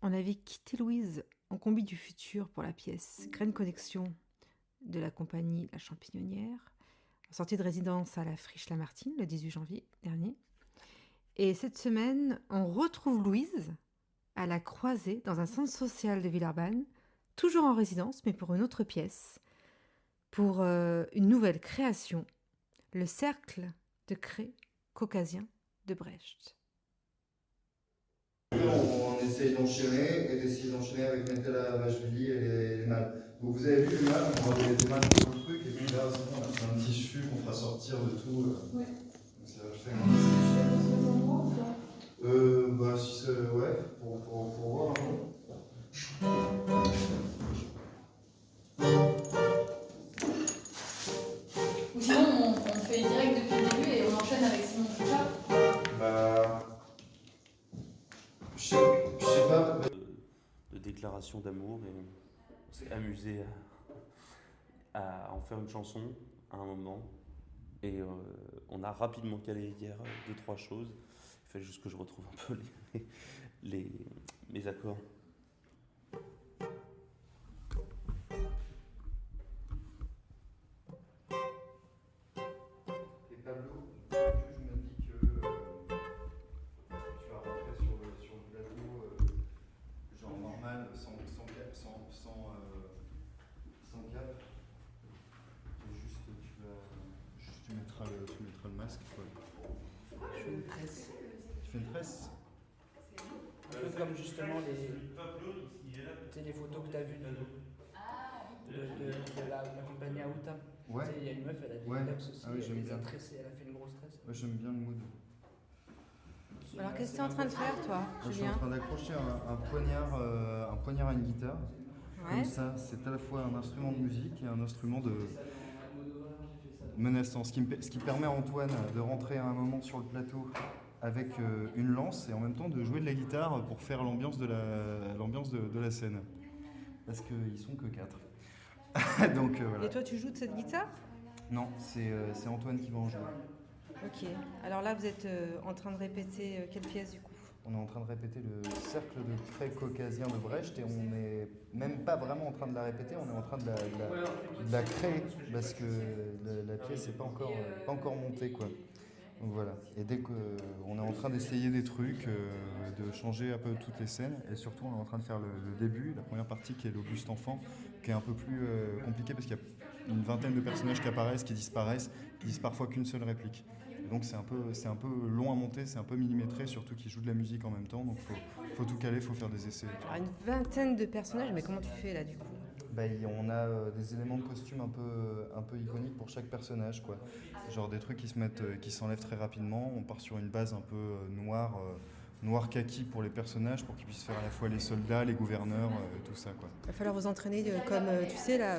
On avait quitté Louise en combi du futur pour la pièce Graine Connexion de la compagnie La Champignonnière, en sortie de résidence à la Friche Lamartine le 18 janvier dernier. Et cette semaine, on retrouve Louise à la Croisée dans un centre social de Villeurbanne, toujours en résidence mais pour une autre pièce, pour une nouvelle création, le Cercle de Cré caucasien de Brecht. On essaye d'enchaîner et d'essayer d'enchaîner avec Metella Vachvili et les mâles. Donc vous avez vu les mâles, on va donner des mâles pour le truc et puis là c'est bon, on a fait un tissu qu'on fera sortir de tout. Ouais. Donc ça va le faire. Bah si c'est ouais, pour voir un peu. Ou sinon on fait direct depuis le début et on enchaîne avec Simon Fouchard. Bah. Je sais pas. De déclaration d'amour et on s'est amusé à en faire une chanson à un moment. Et on a rapidement calé hier 2-3 choses. Il fallait juste que je retrouve un peu mes accords. Et Pablo, je me dis que tu vas rentrer sur le plateau genre normal, sans cap. Et juste tu mettras le masque. Quoi. Je fais une tresse. Tu fais une tresse? Un peu comme justement les photos que tu as vues de la compagnie Aouta. Ouais. Il y a une meuf, elle a des locks aussi. Ah oui, j'aime bien. Elle a fait une grosse tresse. Ouais, j'aime bien le mood. Alors qu'est-ce que tu es en train de faire toi, Je suis en Julien? train d'accrocher un poignard à une guitare. Ouais. Comme ça, c'est à la fois un instrument de musique et un instrument de menaçant. Ce qui permet à Antoine de rentrer à un moment sur le plateau avec une lance et en même temps de jouer de la guitare pour faire l'ambiance de la scène. Parce qu'ils sont que 4. Donc voilà. Et toi tu joues de cette guitare? Non, c'est Antoine qui va en jouer. Ok. Alors là vous êtes en train de répéter quelle pièce du coup? On est en train de répéter le Cercle de Cré caucasien de Brecht et on n'est même pas vraiment en train de la répéter, on est en train de la créer parce que la pièce n'est pas encore montée quoi. Donc voilà. Et dès qu'on est en train d'essayer des trucs, de changer un peu toutes les scènes et surtout on est en train de faire le début, la première partie qui est l'Auguste enfant, qui est un peu plus compliqué parce qu'il y a une vingtaine de personnages qui apparaissent, qui disparaissent, qui disent parfois qu'une seule réplique. Donc c'est un peu long à monter, c'est un peu millimétré, surtout qu'ils jouent de la musique en même temps, donc faut tout caler, faut faire des essais. Alors une vingtaine de personnages, mais comment tu fais là du coup? Bah, on a des éléments de costume un peu iconiques pour chaque personnage, quoi. Genre des trucs qui s'enlèvent très rapidement. On part sur une base un peu noir kaki pour les personnages, pour qu'ils puissent faire à la fois les soldats, les gouverneurs, tout ça, quoi. Il va falloir vous entraîner comme, tu sais, là,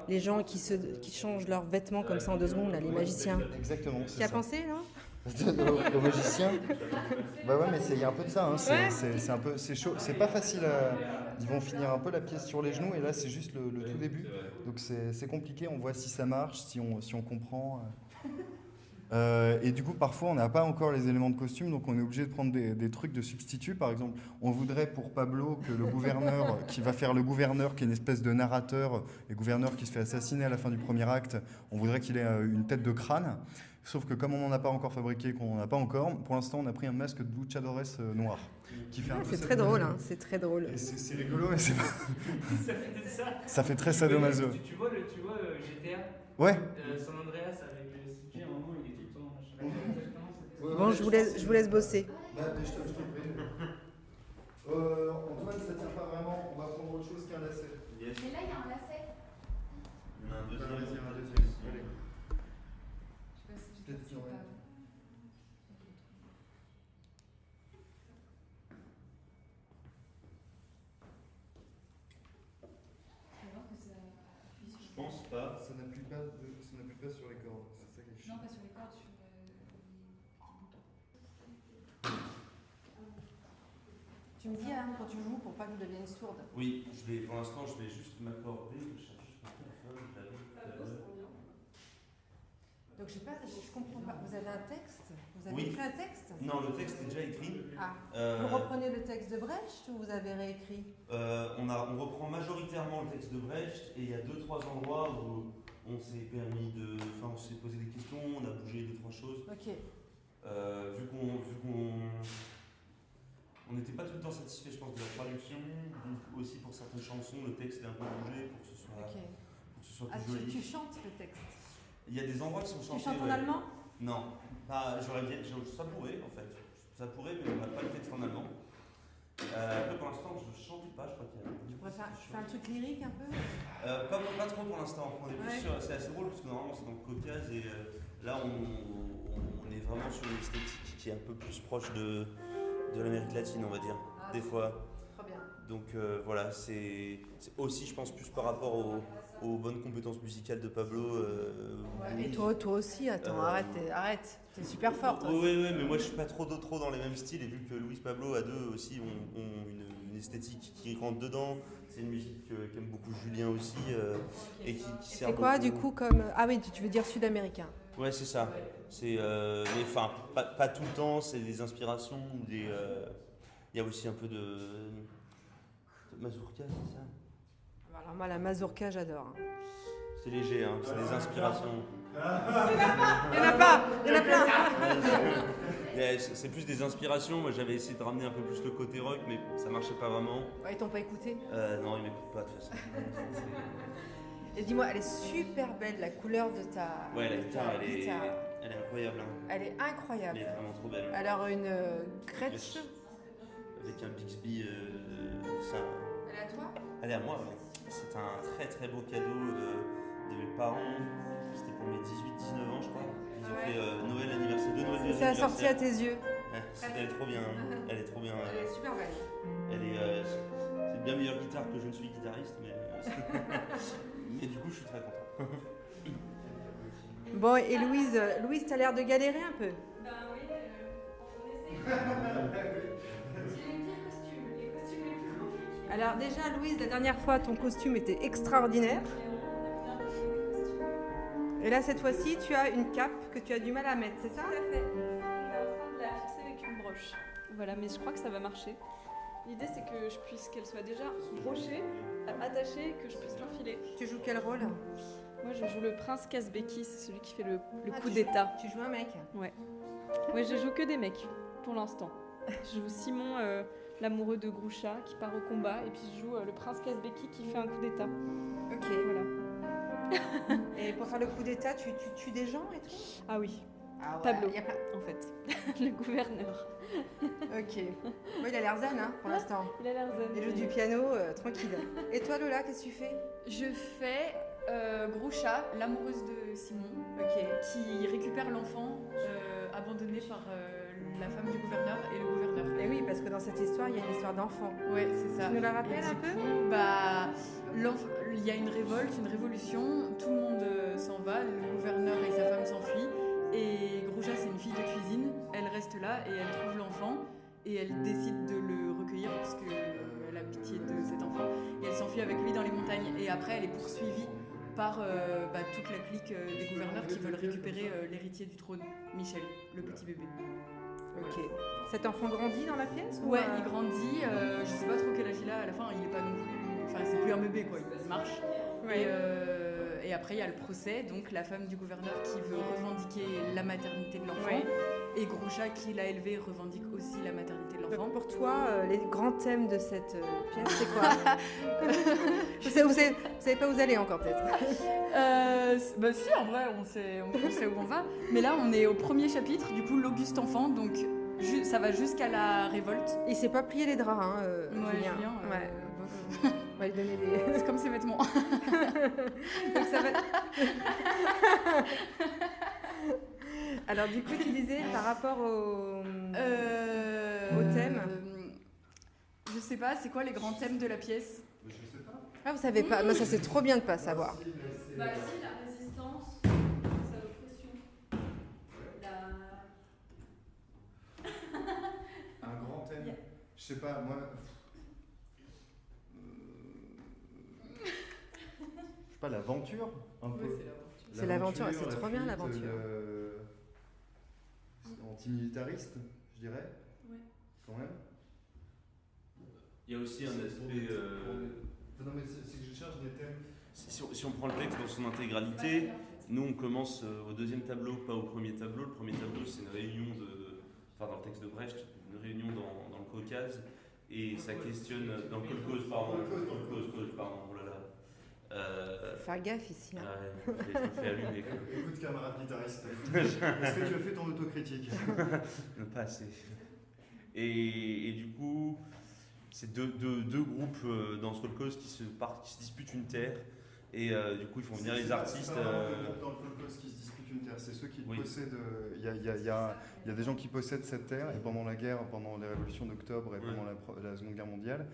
les gens qui changent leurs vêtements comme ça en 2 secondes, là, les magiciens. Exactement, c'est Tu as ça. pensé, non? Aux magiciens. Bah ouais, mais il y a un peu de ça, hein. C'est chaud, c'est pas facile ils vont finir un peu la pièce sur les genoux et là c'est juste le tout début. Donc c'est compliqué, on voit si ça marche, si on comprend. Et du coup, parfois, on n'a pas encore les éléments de costume, donc on est obligé de prendre des trucs de substitut. Par exemple, on voudrait pour Pablo que le gouverneur, qui va faire le gouverneur, qui est une espèce de narrateur, et gouverneur qui se fait assassiner à la fin du premier acte, on voudrait qu'il ait une tête de crâne. Sauf que comme on n'en a pas encore fabriqué, qu'on n'en a pas encore, pour l'instant, on a pris un masque de luchadores noir. Qui fait un peu C'est très drôle, hein, c'est très drôle. Et c'est rigolo, mais c'est pas... Ça fait très sadomaso. Tu vois GTA Ouais. San Andreas avec le CG, à un moment il est tout le temps. Je sais pas exactement c'était. Bon, je vous laisse bosser. Bah, je te prie. Antoine, ça tient pas vraiment, on va prendre autre chose qu'un lacet. Mais là il y a un lacet. Il y en a un deuxième. Allez. Peut-être qu'il y aurait. Je pense pas. Ça n'appuie pas sur les cordes, c'est ça qui est chiant. Non, pas sur les cordes, sur les Tu me dis, Anne, quand tu joues, pour pas que je devienne sourde. Oui, pour l'instant, je vais juste m'accorder. Je cherche juste mon téléphone, je l'avais tout à l'heure. Donc je sais pas, je comprends pas. Vous avez un texte, vous Vous avez Oui. écrit un texte? Non, le texte est déjà écrit. Ah. Euh, Vous reprenez le texte de Brecht ou vous avez réécrit? on reprend majoritairement le texte de Brecht et il y a 2-3 endroits où on s'est on s'est posé des questions, on a bougé 2-3 choses. Ok. Vu qu'on on n'était pas tout le temps satisfait, je pense, de la traduction, donc aussi pour certaines chansons, le texte est un peu bougé pour que ce soit, Ok. Ah, plus joli. tu chantes le texte? Il y a des endroits qui sont chantés. Tu chantes en ouais. allemand? Non, ça pourrait en fait. Ça pourrait, mais on n'a pas le texte en allemand. Après, pour l'instant, je chantais pas, je crois qu'il y a. Tu pourrais faire un truc lyrique un peu? Pas trop pour l'instant. On est plus Ouais. c'est assez drôle parce que normalement c'est dans le Caucase et là on est vraiment sur une esthétique qui est un peu plus proche de l'Amérique latine, on va dire, Ah, des fois. Très bien. Donc voilà, c'est aussi, je pense, plus par rapport aux bonnes compétences musicales de Pablo. Et toi aussi, attends, arrête. T'es super fort, toi. Oui, mais moi je suis pas trop dans les mêmes styles et vu que Luis Pablo à deux aussi ont une esthétique qui rentre dedans, c'est une musique qu'aime beaucoup Julien aussi et qui sert C'est quoi beaucoup. du coup comme... Ah oui, tu veux dire sud-américain. Ouais, c'est ça. C'est, mais enfin, pas tout le temps, c'est des inspirations ou des. Il y a aussi un peu de mazurka, c'est ça. Alors moi, la mazurka, j'adore. C'est léger, hein, c'est des inspirations. Il y en a pas, il y en a plein. C'est plus des inspirations. Moi, j'avais essayé de ramener un peu plus le côté rock, mais ça marchait pas vraiment. Ouais, ils t'ont pas écouté. Non, ils m'écoutent pas de toute façon. Et dis-moi, elle est super belle, la couleur de ta... Ouais, la de guitare, ta elle est guitare. incroyable. Hein. Elle est incroyable. Elle est vraiment trop belle. Alors une Gretsch. Avec un Bixby, ça. Elle est à toi? Elle est à moi, ouais. C'est un très très beau cadeau de mes parents. C'était pour mes 18-19 ans, je crois. Ils ont fait Noël anniversaire, 2 Noël C'est assorti à tes yeux. Ouais, elle est trop bien. Elle est trop bien. Elle est super belle. C'est une bien meilleure guitare que je ne suis guitariste, mais, mais du coup, je suis très content. Bon, et Louise, t'as l'air de galérer un peu. Ben oui, on essaie. J'ai les pires costumes, les costumes les plus compliqués. Alors déjà, Louise, la dernière fois, ton costume était extraordinaire. On a bien fait les costumes. Et là, cette fois-ci, tu as une cape que tu as du mal à mettre, c'est ça? Tout à fait. On est en train de la fixer avec une broche. Voilà, mais je crois que ça va marcher. L'idée, c'est que je puisse qu'elle soit déjà brochée, attachée, que je puisse l'enfiler. Tu joues quel rôle? Moi, je joue le prince Kazbeki, c'est celui qui fait le Ah, coup d'état. Tu joues un mec? Ouais, je joue que des mecs, pour l'instant. Je joue Simon, l'amoureux de Groucha, qui part au combat, et puis je joue le prince Kazbeki qui fait un coup d'état. Ok. Voilà. Et pour faire le coup d'état, tu tues des gens et tout? Ah oui, Ah ouais, Pablo. y a pas- en fait, le gouverneur. Ok. Moi, il a l'air zen, hein, pour l'instant. Il a l'air zen. Il joue du piano, tranquille. Et toi, Lola, qu'est-ce que tu fais? Je fais Groucha, l'amoureuse de Simon, Ok. qui récupère l'enfant abandonné par la femme du gouverneur et le gouverneur. Et oui, parce que dans cette histoire, il y a une histoire d'enfant. Ouais, c'est ça. Tu nous la rappelles Et un du peu? coup, il y a une révolte, une révolution, tout le monde s'en va, le gouverneur et sa femme s'enfuient. Et Groucha, c'est une fille de cuisine, elle reste là et elle trouve l'enfant et elle décide de le recueillir parce qu'elle a pitié de cet enfant. Et elle s'enfuit avec lui dans les montagnes. Et après, elle est poursuivie par toute la clique des gouverneurs qui veulent récupérer l'héritier du trône, Michel, le petit bébé. Ok. Cet enfant grandit dans la pièce ou, Ouais, il grandit, je sais pas trop quel âge il a, à la fin il est pas non plus... Enfin c'est plus un bébé quoi, il marche. Ouais. Et après il y a le procès, donc la femme du gouverneur qui veut revendiquer la maternité de l'enfant. Ouais. Et Groucha qui l'a élevé revendique aussi la maternité de l'enfant. Donc pour toi, les grands thèmes de cette pièce, c'est quoi? vous savez pas où vous allez encore peut-être. Bah si, en vrai, on sait où on va. Mais là, on est au premier chapitre, du coup, l'Auguste enfant, donc ça va jusqu'à la révolte. Il s'est pas plié les draps, hein, Ouais, Julien. Julien, Ouais. bof. On va lui donner des... C'est comme ses vêtements. Donc ça va... Alors du coup, tu disais par rapport au thème. Je sais pas, c'est quoi les grands thèmes de la pièce? Ah, vous savez pas? Moi, ça c'est trop bien de pas savoir. Bah si, la résistance, sa oppression, Un grand thème. Je sais pas, moi. Je sais pas, l'aventure un peu. C'est l'aventure, c'est trop bien, l'aventure. antimilitariste, je dirais. Ouais. Quand même. Il y a aussi un aspect. Non, mais c'est que je cherche des thèmes. Si on prend le texte dans son intégralité, nous on commence au deuxième tableau, pas au premier tableau. Le premier tableau, c'est une réunion dans le texte de Brecht, une réunion dans le Caucase, et ça questionne. Dans le Kolkhoz, pardon. Oh là là. Faire gaffe ici. Hein. Je me fais allumer. Écoute, camarade guitariste, est-ce que tu as fait ton autocritique? Pas assez. Et du coup, c'est deux groupes dans ce Kolkhoz qui se disputent une terre. Et du coup, ils font venir les artistes. Dans le Kolkhoz qui se disputent une terre, c'est ceux qui possèdent. Il y a des gens qui possèdent cette terre, et pendant la guerre, pendant les révolutions d'octobre et pendant la Seconde Guerre mondiale.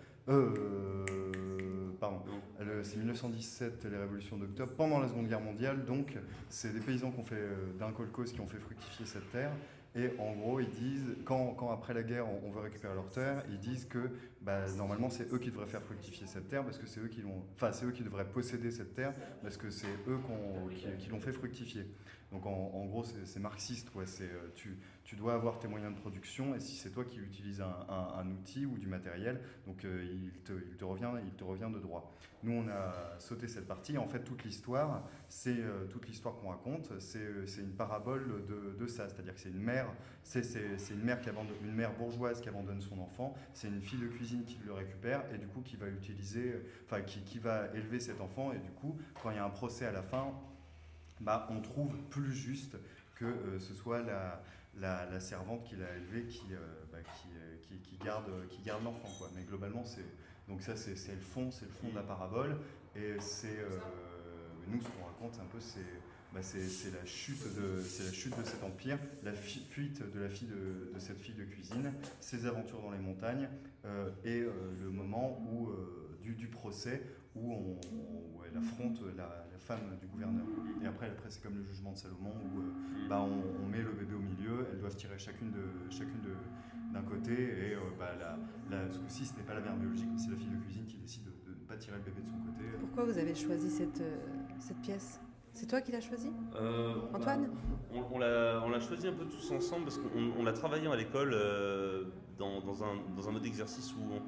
C'est 1917, les révolutions d'octobre, pendant la Seconde Guerre mondiale. Donc, c'est des paysans d'un kolkhoz qui ont fait fructifier cette terre. Et en gros, ils disent, quand après la guerre, on veut récupérer leur terre, ils disent que normalement, c'est eux qui devraient faire fructifier cette terre, parce que c'est eux qui devraient posséder cette terre, parce que c'est eux qui l'ont fait fructifier. Donc en gros, c'est marxiste, quoi. Tu dois avoir tes moyens de production, et si c'est toi qui utilises un outil ou du matériel, donc il te revient de droit. Nous, on a sauté cette partie. En fait, toute l'histoire qu'on raconte, c'est une parabole de ça. C'est-à-dire que c'est une mère, une mère bourgeoise qui abandonne son enfant. C'est une fille de cuisine qui le récupère et du coup qui va élever cet enfant. Et du coup, quand il y a un procès à la fin, on trouve plus juste que ce soit la servante qui l'a élevé qui garde l'enfant, quoi. Mais globalement, c'est le fond de la parabole. Et nous, ce qu'on raconte un peu, c'est la chute de cet empire, la fuite de la fille de cette fille de cuisine, ses aventures dans les montagnes, et le moment du procès où elle affronte la femme du gouverneur. Et après c'est comme le jugement de Salomon où on met le bébé au milieu, elles doivent tirer chacune d'un côté, et ce coup-ci, ce n'est pas la mère biologique, mais c'est la fille de cuisine qui décide de ne pas tirer le bébé de son côté. Pourquoi vous avez choisi cette pièce? C'est toi qui l'as choisie, Antoine? On l'a choisi un peu tous ensemble parce qu'on l'a travaillé à l'école dans un mode d'exercice où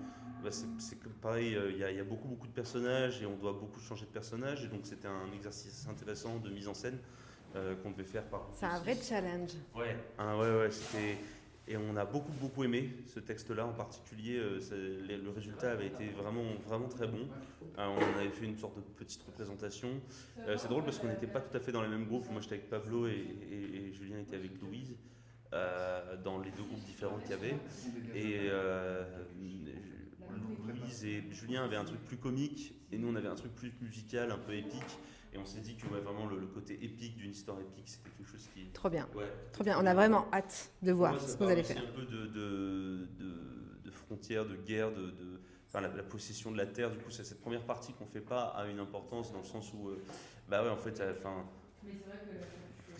c'est pareil, il y a beaucoup de personnages et on doit beaucoup changer de personnages, et donc c'était un exercice intéressant de mise en scène qu'on devait faire par. C'est un vrai challenge. Ouais, c'était. Et on a beaucoup aimé ce texte-là en particulier. Le résultat avait été vraiment très bon. On avait fait une sorte de petite représentation. C'est drôle parce qu'on n'était pas tout à fait dans les mêmes groupes. Moi j'étais avec Pablo et Julien était avec Louise dans les deux groupes différents qu'il y avait. Et Louise et Julien avaient un truc plus comique et nous on avait un truc plus musical, un peu épique. Et on s'est dit que vraiment le côté épique d'une histoire épique, c'était quelque chose qui... Trop bien. Ouais. Trop bien. On a vraiment hâte de voir ce que vous allez faire. C'est un peu de frontières, de guerre, la possession de la terre. Du coup, c'est cette première partie qu'on ne fait pas a une importance dans le sens où, en fait,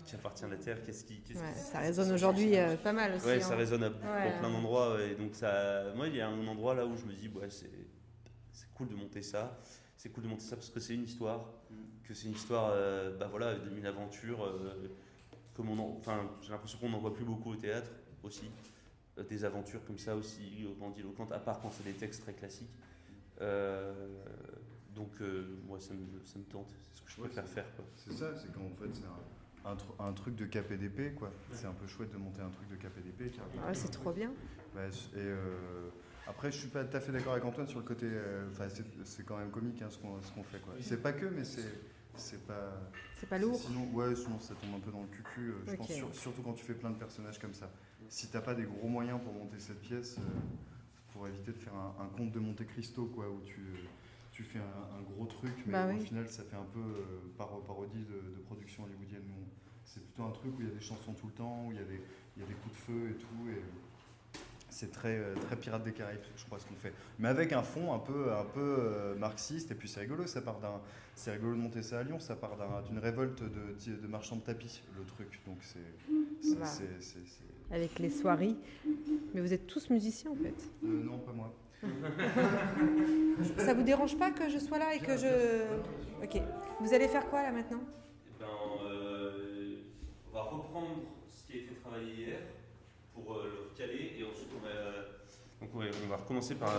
qui appartient à la terre, ça résonne aujourd'hui pas mal aussi. Ouais, ça résonne pour plein d'endroits. Et donc, moi, il y a un endroit là où je me dis, c'est cool de monter ça. C'est cool de monter ça parce que c'est une histoire. Que c'est une histoire, d'une aventure. J'ai l'impression qu'on n'en voit plus beaucoup au théâtre aussi. Des aventures comme ça aussi grandiloquentes, à part quand c'est des textes très classiques. Moi, ça me tente. C'est ce que je préfère faire, quoi. C'est ça, c'est qu'en fait, c'est un truc de KPDP, quoi. C'est un peu chouette de monter un truc de KPDP. C'est trop bien. Après, je suis pas tout à fait d'accord avec Antoine sur le côté. C'est quand même comique, hein, ce qu'on fait, quoi. C'est pas que, mais c'est pas. C'est pas lourd. Sinon ça tombe un peu dans le cucu. Je pense surtout quand tu fais plein de personnages comme ça. Si t'as pas des gros moyens pour monter cette pièce, pour éviter de faire un conte de Monte Cristo, quoi, où tu fais un gros truc, mais au final ça fait un peu parodie de production hollywoodienne. C'est plutôt un truc où il y a des chansons tout le temps, où il y a des coups de feu et tout. Et c'est très Pirates des Caraïbes, je crois, ce qu'on fait. Mais avec un fond un peu marxiste, et puis c'est rigolo, c'est rigolo de monter ça à Lyon, ça part d'une révolte de marchands de tapis, le truc. Donc c'est avec les soirées. Mais vous êtes tous musiciens, en fait. Non, pas moi. Ça vous dérange pas que je sois là et que je... Ok. Vous allez faire quoi, là, maintenant? On va reprendre ce qui a été travaillé hier. Ouais, on va recommencer par.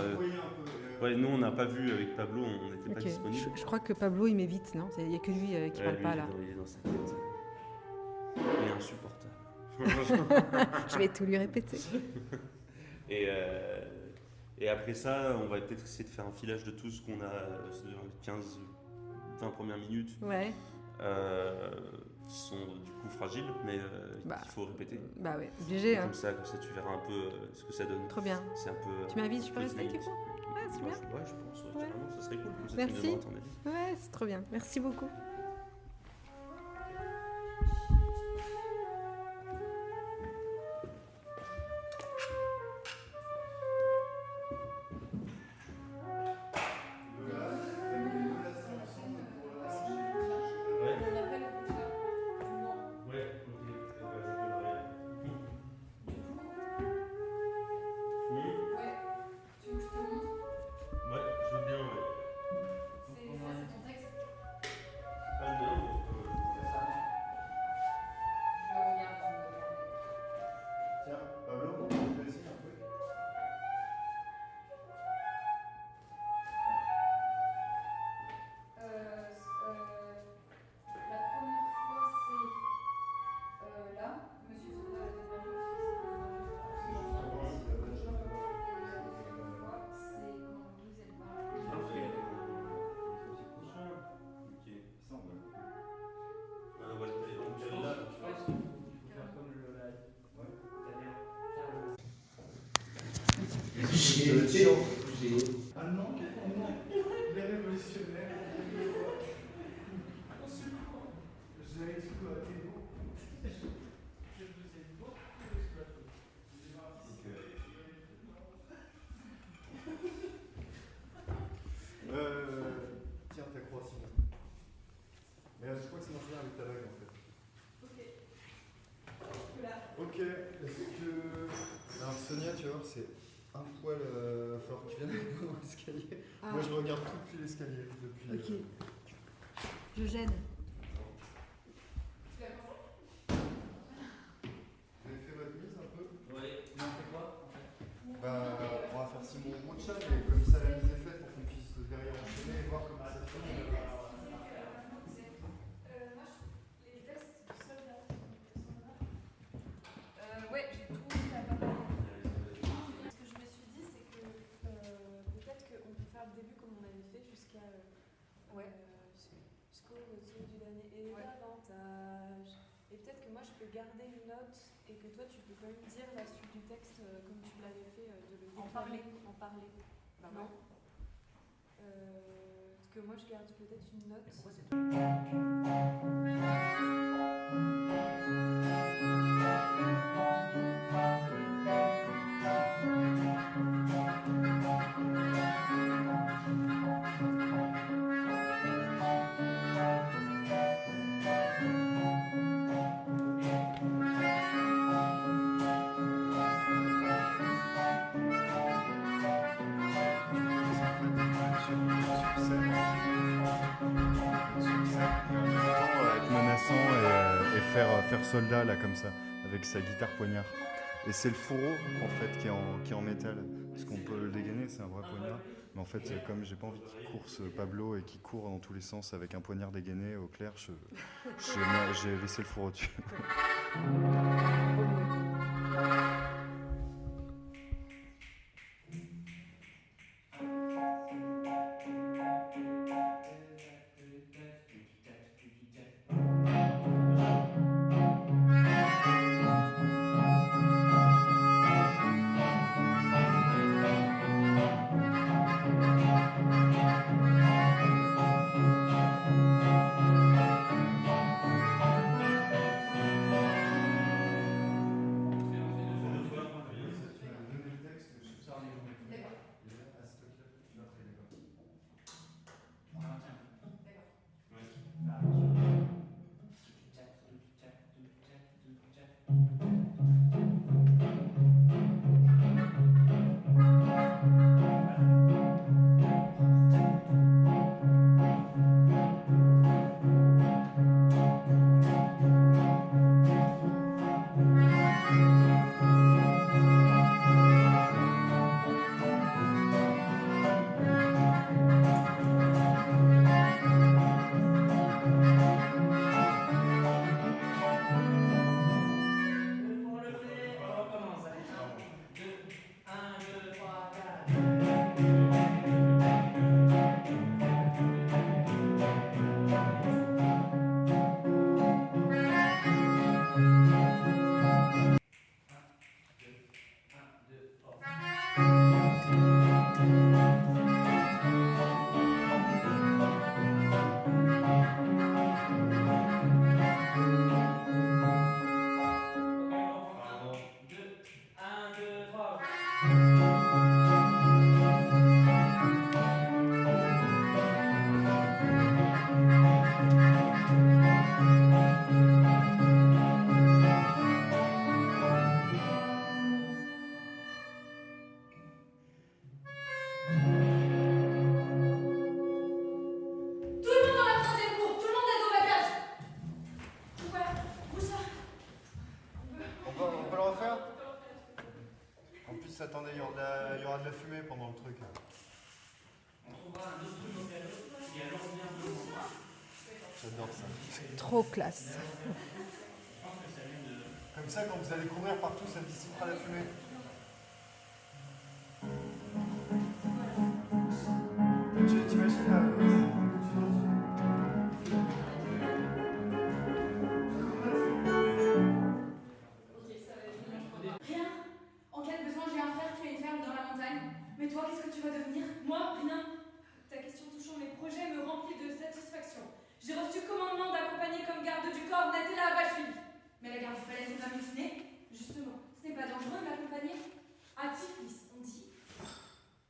Ouais, nous on n'a pas vu avec Pablo, on n'était pas Ok. disponible. Je crois que Pablo il m'évite, non? Il n'y a que lui qui Ouais, parle lui, pas là. il est dans sa tête. Il est insupportable. Je vais tout lui répéter. Et après ça, on va peut-être essayer de faire un filage de tout ce qu'on a dans les 15-20 premières minutes. Ouais. Qui sont du coup fragiles, mais Bah. qu'il faut répéter. Bah ouais, obligé. Hein. Comme ça, tu verras un peu ce que ça donne. Trop bien. C'est un peu. Tu m'invites, je peux rester dynamique. du coup? Ouais, c'est Moi, bien. je pense, Ouais. carrément, ça serait cool. Comme ça, Merci. tu me donneras ton avis. Ouais, c'est trop bien. Merci beaucoup. Tiens, Pablo, tu peux essayer un truc? La première fois, c'est là. Monsieur Soda a démarré c'est quand Louise elle parle. Ok. Ça, on va. On va le faire. Donc, Je là, pense qu'il faut faire comme le live. Ah non, les révolutionnaires. Au secours. Je l'ai exploité. Je vous ai beaucoup exploité. Tiens, ta croix, Simon. Mais je crois que c'est marche bien avec ta bague en fait. Ok, est-ce que. Alors Sonia, tu vas voir, c'est un poil. Falloir que tu viennes avec moi dans l'escalier. Ah. Moi je regarde tout depuis l'escalier. Depuis. Ok. Je gêne. Vous avez fait votre mise un peu? Oui, mais on fait quoi en fait? Bah, on va faire Simon Rocha, mais comme ça la mise est faite pour qu'on puisse derrière enchaîner et voir comment ça se fait. Ouais, j'ai tout mis là-bas. Ce que je me suis dit, c'est que peut-être qu'on peut faire le début comme on avait fait jusqu'à jusqu'au retour du dernier et davantage. Et peut-être que moi je peux garder une note et que toi tu peux quand même dire la suite du texte comme tu l'avais fait, de le déclamer, en parler. Bah Non. Parce que moi je garde peut-être une note. Pourquoi c'est Être menaçant et faire soldat là comme ça, avec sa guitare poignard. Et c'est le fourreau en fait qui est en métal, parce qu'on peut le dégainer, c'est un vrai poignard. Mais en fait, comme j'ai pas envie qu'il court ce Pablo et qu'il court dans tous les sens avec un poignard dégainé au clair, j'ai laissé le fourreau dessus. Tout le monde dans la troisième cour, tout le monde est au bagage. Ouais, où ça? On peut le refaire? En plus, attendez, il y aura de la fumée pendant le truc. J'adore ça. Trop classe. Comme ça, quand vous allez courir partout, ça dissipera la fumée. T'imagines là Rien. En cas de besoin, j'ai un frère qui a une ferme dans la montagne. Mais toi, qu'est-ce que tu vas devenir? Moi, rien. Ta question touchant mes projets me remplit de satisfaction. J'ai reçu commandement d'accompagner comme garde du corps Natella Abashvili. Mais la garde du palais n'est pas mutinée. Justement, ce n'est pas dangereux de l'accompagner. À Tiflis, on dit.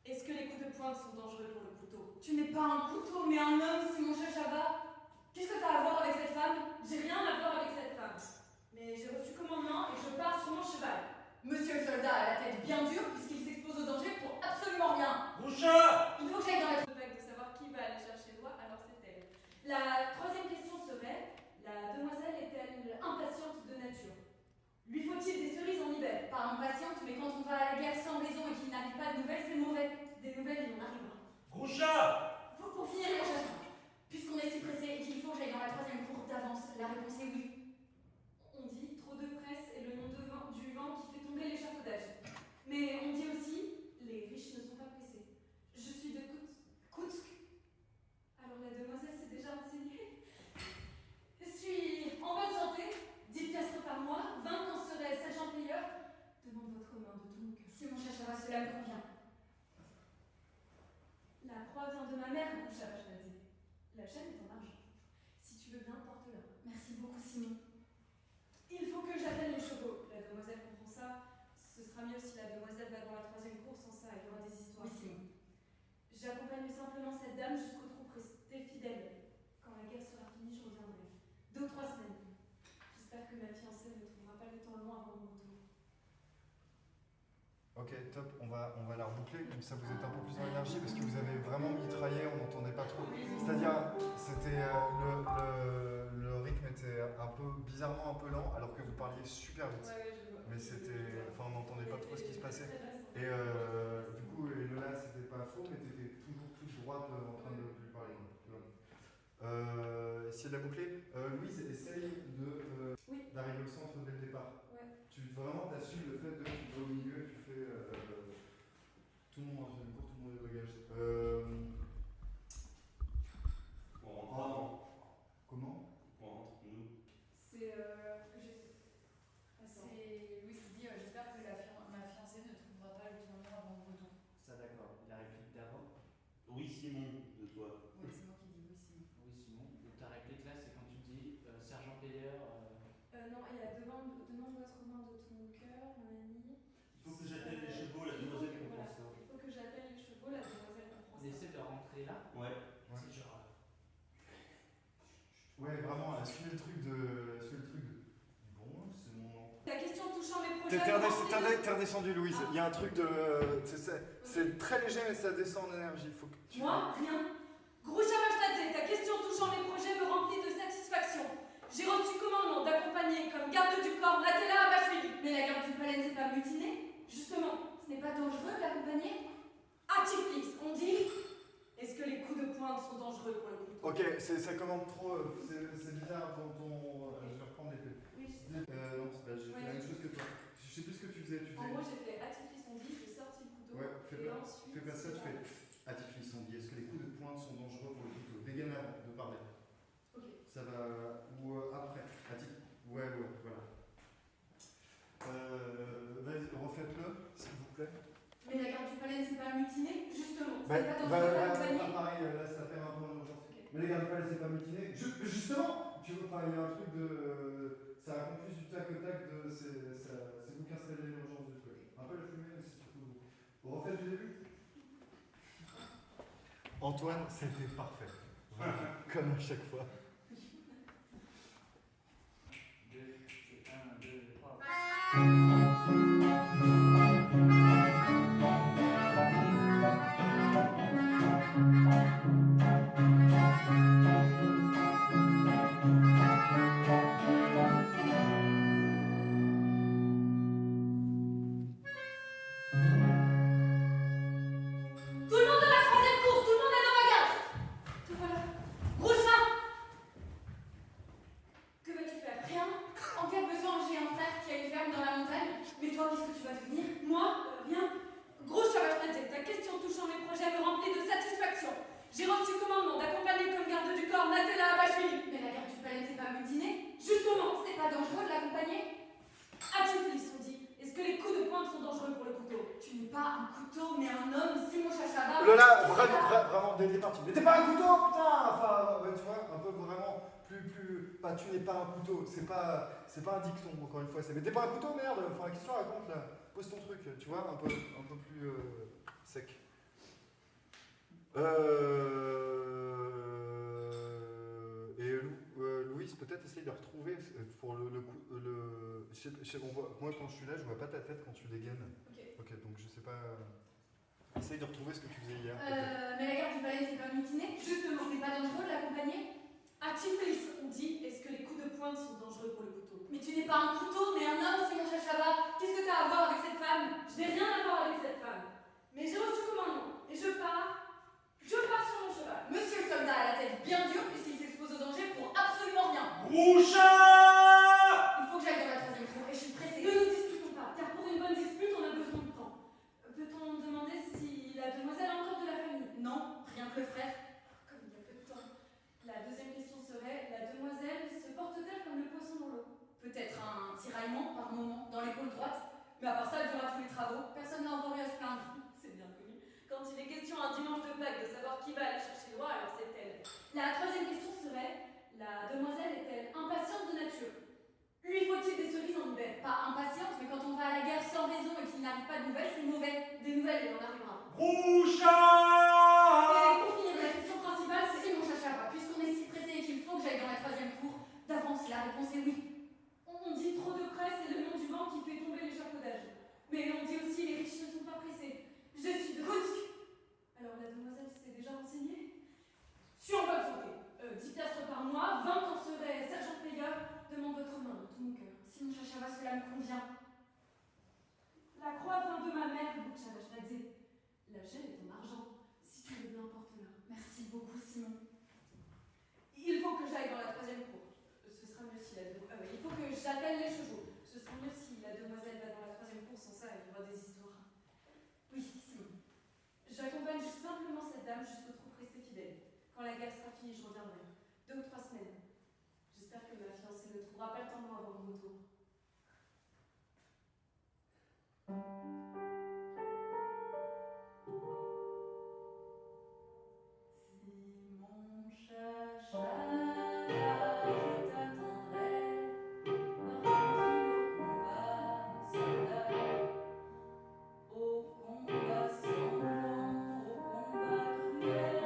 Est-ce que les coups de pointe sont dangereux pour le couteau? Tu n'es pas un couteau, mais un homme, Simon Chachava. Qu'est-ce que t'as à voir avec cette femme? J'ai rien à voir avec cette femme. Mais j'ai reçu commandement et je pars sur mon cheval. Monsieur le soldat a la tête bien dure puisqu'il s'expose au danger pour absolument rien. Bouchard! Il faut que j'aille dans la vague de savoir qui va aller chercher moi, alors c'est elle. La troisième question serait, la demoiselle est-elle impatiente de nature? Lui faut-il des cerises en hiver? Pas impatiente, mais quand on va à la guerre sans raison et qu'il n'arrive pas de nouvelles, c'est mauvais. Des nouvelles, il en arrivera. Bouchard! Pour finir, mon cher, puisqu'on est si pressé et qu'il faut que j'aille dans la troisième cour d'avance, la réponse est oui. On dit trop de presse est le nom du vent qui fait tomber l'échafaudage. Mais on dit aussi, les riches ne sont pas pressés. Je suis de Koutsk. Alors la demoiselle s'est déjà renseignée. Je suis en bonne santé, 10 piastres par mois, 20 quand serait sergent payeur. Demande votre main de tout mon cœur. Si mon chachava, cela me convient. La croix vient de ma mère, mon Chavachnadze. La chaîne est en argent. Si tu veux bien, porte-la. Merci beaucoup, Simon. Il faut que j'appelle les chevaux. La demoiselle comprend ça. Ce sera mieux si la demoiselle va dans la troisième cour. Sans ça, il y aura des histoires. Oui, Simon. J'accompagne simplement cette dame jusqu'au trou resté fidèle. Quand la guerre sera finie, je reviendrai. 2 ou 3 semaines. J'espère que ma fiancée ne trouvera pas le temps long avant mon retour. Ok, top, on va la reboucler, comme ça vous êtes un peu plus dans l'énergie, parce que vous avez vraiment mitraillé, on n'entendait pas trop. C'est-à-dire, c'était le rythme était un peu, bizarrement un peu lent, alors que vous parliez super vite. Mais c'était, enfin on n'entendait pas trop ce qui se passait. Et du coup, Lola, c'était pas faux, mais t'étais toujours toute droite en train de lui parler. Essayez de la boucler. Louise, essaye d'arriver au centre dès le départ. Tu vraiment t'assumes le fait de tu vas au milieu et tu fais tout le monde dans une cour, tout le monde est au bagage. Comment? C'est Louis qui dit j'espère que ma fiancée ne trouvera pas le temps long avant mon retour. Ça d'accord. La réplique d'avant? Oui, Simon, de toi. Oui, c'est moi qui dis oui, Simon. Oui, Simon. Donc ta réplique là, c'est quand tu dis sergent payeur. Non, il y a demande votre main de tout mon cœur, mon ami. Il faut que j'attelle les chevaux, la demoiselle comprend ça. Il faut que j'appelle les chevaux, la demoiselle comprend On ça. essaie de rentrer là. Ouais. C'est genre. Ouais, vraiment, assumez le truc de. Bon, c'est mon nom. La question touchant mes projets. T'es redescendu, Louise. Il y a un truc de. C'est très léger, mais ça descend en énergie. Faut que tu... Moi, rien. Groucha Vachnadze, ta question touchant mes projets me remplit de satisfaction. J'ai reçu commandement d'accompagner comme garde du corps Natella Abashvili. Mais la garde du palais ne s'est pas mutinée. Justement, ce n'est pas dangereux de l'accompagner. À Tiflis, on dit. Est-ce que les coups de pointe sont dangereux pour le couteau? Ok, ça commande trop. C'est bizarre ton. Je vais reprendre l'épée. Oui, Non, j'ai fait la même chose que toi. Je sais plus ce que tu faisais. En gros, j'ai fait à Tiflis, on dit, j'ai sorti le couteau. Ouais, et ensuite. fais pas ça, tu fais. À Tiflis, on dit. Est-ce que les coups de pointe sont dangereux pour le couteau? Dégaine avant de parler. Ok. Ça va. Ou après. À Tiflis. Ouais, voilà. Vas-y, refaites-le, s'il vous plaît. Mais la garde du palais ne s'est pas mutinée, justement. Bah, C'est pas dangereux de l'accompagner. pareil, là ça perd un peu en urgence. Ok. Mais les gardes du palais, c'est pas mutiné. Justement, tu vois, il y a un truc de. Ça raconte plus du tac au tac de. C'est vous qui installez l'urgence du truc. Un peu la fumée, mais c'est surtout vous. Antoine, c'était parfait. Vraiment, comme à chaque fois. 1, 2, 3. Tout le monde dans la troisième cour, tout le monde est dans ma gare. Te voilà. Rocha. Que vas-tu faire? Rien. En cas de besoin, j'ai un frère qui a une ferme dans la montagne. Mais toi, qu'est-ce que tu vas devenir? Moi? Rien. Gros Chavachnaté, ta question touchant mes projets me remplit de satisfaction. J'ai reçu commandement d'accompagner comme garde du corps Natella Abachvili. Mais la garde du palais, c'est pas mutiné? Justement, c'est pas dangereux de l'accompagner? Atuflis, on dit. Est-ce que les coups de pointe sont dangereux pour le couteau? Tu n'es pas un couteau, mais un homme, Simon Chachava. Lola, vraiment, dès le départ, tu n'étais pas un couteau, putain. Enfin, ouais, tu vois, un peu vraiment plus. Pas, tu n'es pas un couteau. C'est pas un dicton, encore une fois. C'est mais t'es pas un couteau, merde. Enfin, qu'est-ce que tu racontes là? Pose ton truc, tu vois, un peu plus sec. Et Louise, peut-être essaye de retrouver pour le coup. Moi, quand je suis là, je vois pas ta tête quand tu dégaines. Ok, donc je sais pas. Essaye de retrouver ce que tu faisais hier. Mais la garde du palais, c'est pas mutiné? Justement, c'est pas dangereux de l'accompagner? Atuflis, on dit. Est-ce que les coups de pointe sont dangereux pour le couteau? Mais tu n'es pas un couteau, mais un homme, Simon Chachava. Qu'est-ce que t'as à voir avec cette femme? Je n'ai rien à voir avec cette femme. Mais j'ai reçu commandement et je pars sur mon cheval. Monsieur le soldat a la tête bien dure puisqu'il s'expose au danger pour absolument rien. Roucha! Il faut que j'aille dans la troisième cour et je suis pressée. Ne nous disputons pas, car pour une bonne dispute, on a besoin de temps. Peut-on demander si la demoiselle a encore de la famille? Non, rien que le frère. Comme il y a peu de temps. La deuxième question serait, la demoiselle se porte-t-elle comme le poisson dans l'eau? Peut-être un tiraillement par moment dans l'épaule droite, mais à part ça, elle durera tous les travaux. Personne n'a encore eu à se plaindre. C'est bien connu. Quand il est question un dimanche de Pâques de savoir qui va aller chercher le roi, alors c'est elle. La troisième question serait, la demoiselle est-elle impatiente de nature? Lui faut-il des cerises en hiver? Pas impatiente, mais quand on va à la guerre sans raison et qu'il n'arrive pas de nouvelles, c'est mauvais. Des nouvelles, il en arrivera. Roucha! Et pour finir, la question principale, c'est Simon Chachava. Puisqu'on est si pressé et qu'il faut que j'aille dans la troisième cour, d'avance, la réponse est oui. On dit trop de presse, c'est le nom du vent qui fait tomber l'échafaudage. Mais on dit aussi les riches ne sont pas pressés. Je suis de Kutsk. Alors la demoiselle s'est déjà renseignée? Je suis en bonne santé. 10 piastres par mois, 20 quand serait sergent payeur. Demande votre main de tout mon cœur. Simon Chachava, cela me convient. La croix vient de ma mère, Chavachtadze. La gêne est ton argent, si tu veux bien porte-la. Merci beaucoup, Simon. Il faut que j'aille dans la troisième cour. Ce sera mieux si il faut que j'attelle les chevaux. Ce sera mieux si la demoiselle va dans la troisième cour. Sans ça, il y aura des histoires. Oui, Simon. J'accompagne simplement cette dame jusqu'au trou resté fidèle. Quand la guerre sera finie, je reviendrai. 2 ou 3 semaines. J'espère que ma fiancée ne trouvera pas le temps de moi avant mon retour. Simon Chachava, je t'attendrai. Au combat sanglant, au combat cruel,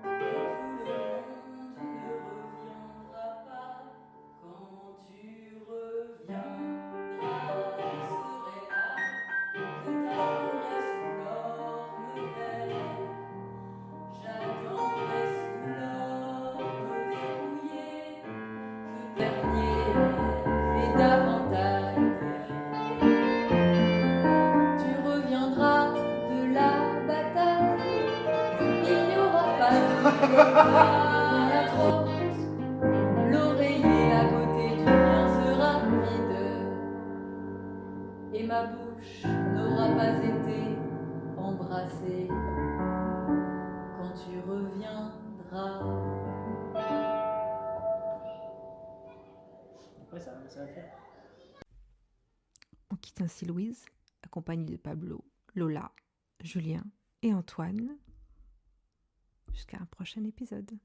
tout le monde ne reviendra pas. Quand tu reviendras, je serai là. Je t'attendrai sous l'orme vert. J'attendrai sous l'orme dépouillé. Que dernier et davantage. Tu reviendras de la bataille. Il n'y aura pas de dans la porte. L'oreiller à côté du mien sera vide. Et ma bouche n'aura pas été embrassée. Quand tu reviendras. Après, ça va faire. On quitte ainsi Louise, accompagnée de Pablo, Lola, Julien et Antoine, jusqu'à un prochain épisode.